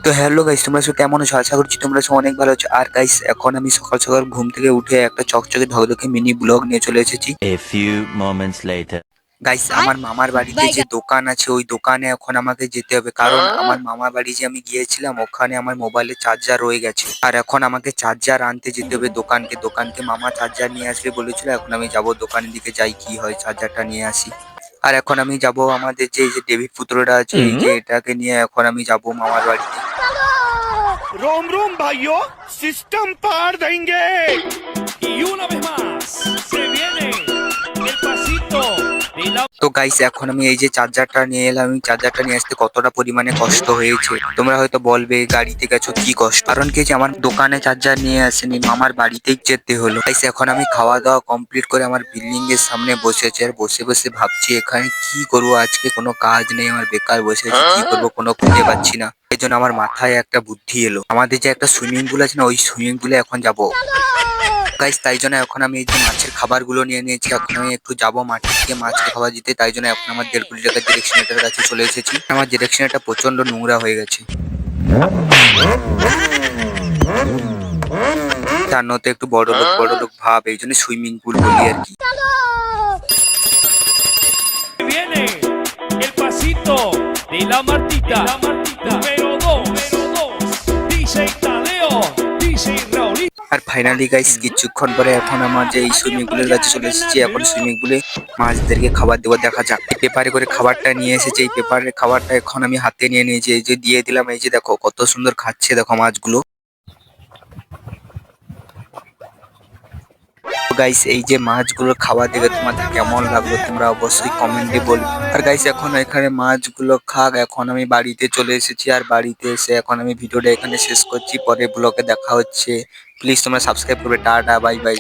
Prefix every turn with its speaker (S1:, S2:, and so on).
S1: তো hello guys, তোমরা সব কেমন আছো? আশা করছি তোমরা সব অনেক ভালো আছো। আর গাইস, এখন আমি সকাল সকাল ঘুম থেকে উঠে একটা চকচকে ধকধকে মিনি ব্লগ নিয়ে চলে এসেছি।
S2: A few moments later.
S1: Guys, আমার মামার বাড়িতে যে দোকান আছে ওই দোকানে এখন আমাকে যেতে হবে, কারণ আমার মামার বাড়ি যে আমি গিয়েছিলাম ওখানে আমার মোবাইলের চার্জার রয়ে গেছে। আর এখন আমাকে চার্জার আনতে যেতে হবে দোকানকে মামা চার্জার নিয়ে আসবে বলেছিল। এখন আমি যাব দোকানের দিকে, যাই কি হয় চার্জারটা নিয়ে আসি। আর এখন আমি যাব আমাদের যে এই যে ডেভিড পুত্রটা আছে এই যে এটাকে নিয়ে এখন আমি যাব মামার বাড়িতে।
S3: रोम रोम भाइयों सिस्टम पार देंगे।
S4: Y una vez más, se viene el pasito de la...
S1: তো গাইস, এখন আমি এই যে চার্জারটা নিয়ে এলাম। এই চার্জারটা নিয়ে আসতে কতটা পরিমাণে কষ্ট হয়েছে তোমরা হয়তো বলবে, গাড়িতে গেছো কি কষ্ট। কারণ কি যে আমার দোকানে চার্জার নিয়ে আসেনি, মামার বাড়িতেই যেতে হলো। গাইস, এখন আমি খাওয়া দাওয়া কমপ্লিট করে আমার বিল্ডিং এর সামনে বসেছি, আর বসে বসে ভাবছি এখানে কি করবো। আজকে কোনো কাজ নেই, আমার বেকার বসে আছি, কি করবো কোনো খুঁজে পাচ্ছি না। এই জন্য আমার মাথায় একটা বুদ্ধি এলো, আমাদের যে একটা সুইমিং পুল আছে না, ওই সুইমিং পুলে এখন যাবো গাইস। তাই জন্য এখন আমি এই যে মাছের খাবারগুলো নিয়ে নিয়েছি। এখন আমি একটু যাবো মাঠে গিয়ে মাছকে খাবার দিতে। তাই জন্য এখন আমার 1.5 কোটি টাকার ডিরেকশনেটার কাছে চলে এসেছি। আমার ডিরেকশনেটার প্রচন্ড নোংরা হয়ে গেছে, তার মধ্যে একটু বড় লোক ভাব, এই জন্য সুইমিং পুল বলি আর কি।
S4: Se viene el pasito de la Martita. Número 2. DJ Tadeo. DJ Raulito.
S1: আর ফাইনালি গাইস, কিছুক্ষণ পরে এখন আমার যে এই সুইমিং পুলের কাছে চলে এসেছি। এখন সুইমিং পুলে মাছদেরকে খাবার দেবো, দেখা যাক। পেপারে করে খাবারটা নিয়ে এসেছে, এই পেপারের খাবারটা এখন আমি হাতে নিয়ে নিয়েছি। এই যে দিয়ে দিলাম, এই যে দেখো কত সুন্দর খাচ্ছে, দেখো মাছগুলো। গাইস, এই যে মাছগুলো খাওয়া দেখে তোমাদের কেমন লাগলো তোমরা অবশ্যই কমেন্টে বলবে। আর গাইস, এখন এখানে মাছগুলো খাক। এখন আমি বাড়িতে চলে এসেছি, আর বাড়িতে এসে এখন আমি ভিডিওটা এখানে শেষ করছি। পরে ব্লগে দেখা হচ্ছে। প্লিজ তোমরা সাবস্ক্রাইব করবে। Tata, bye bye.